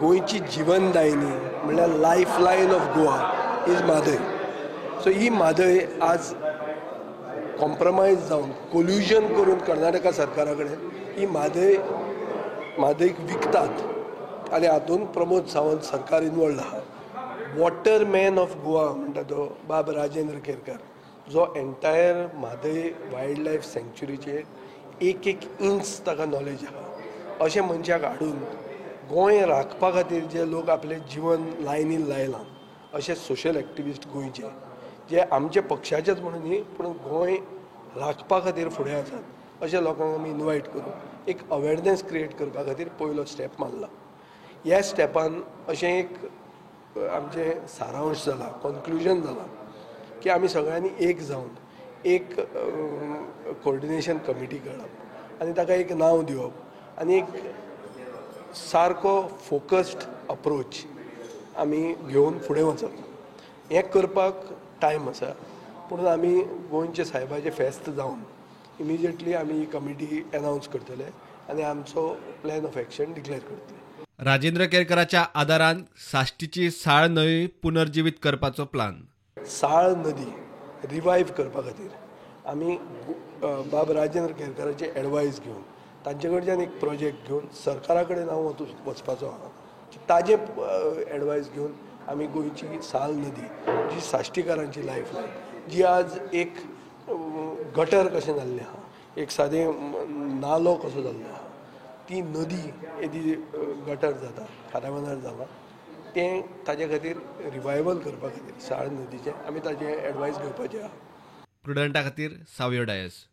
गोंयची जिवनदायिनी म्हणल्यार life line of Goa is Mhadei. So ही म्हादय आज कॉम्प्रमायज जावन कोल्युजन करून कर्नाटका सरकारा कडेन ही म्हादयक विकतात आनी हातूंत प्रमोद सावंत सरकार इनवॉल्ड आहा. वॉटर मॅन ऑफ गोवा म्हणटा तो बाब राजेंद्र केरकर, जो एंटायर म्हादय वायल्ड लायफ सँक्च्युरीचे एक इंच ताका नॉलेज आहा. अशे मनशाक हाडून गोंय राखपा खातीर जे लोक आपलें जिवन लायनीन लायलां, अशे सोशल एक्टिविस्ट गोंयचे जे आमचे पक्षाचेच म्हणून न्ही पूण गोंय राखपा खातीर फुडें आसात, अशा लोकांक आमी इनवायट करून एक अवेरनेस क्रिएट करपा खातीर पयलो स्टेप मारला. ह्या स्टेपान अशें एक आमचें सारांश जाला, कन्क्लुजन जाला की आमी सगळ्यांनी एक जावन एक कोऑर्डिनेशन कमिटी काडप आनी ताका एक नांव दिवप आनी एक सारको फोकस्ड अप्रोच आमी घेवन फुडें वचप. हें करपाक टायम आसा, पूण आमी गोंयचे सायबाचें फेस्त जावन इमिजिएटली आमी ही कमिटी अनावन्स करतले आनी आमचो प्लॅन ऑफ एक्शन डिक्लेअर करतले. राजेंद्र केरकराच्या आदारान साश्टीची साळ न्हंय पुनर्जीवीत करपाचो प्लान. साळ नदी रिवायव करपा खातीर आमी बाब राजेंद्र केरकराची एडवायस घेवन तांचे कडच्यान एक प्रोजेक्ट घेवन सरकारा कडेन हांव वचपाचो आहा. ताजे एडवायस घेवन आमी गोंयची साळ नदी जी साश्टीकारांची लायफ लायन, जी आज एक गटर कशें जाल्लें आहा, एक सादें नालो कसो जाल्लो आहा, ती नदी येदी गटर जाता, खाऱ्यावनार जाला, तें ताजे खातीर रिवायवल करपा खातीर साळ नदीचें आमी ताजें एडवायस घेवपाचें आहा. प्रुडंटा खातीर सावयो डायस.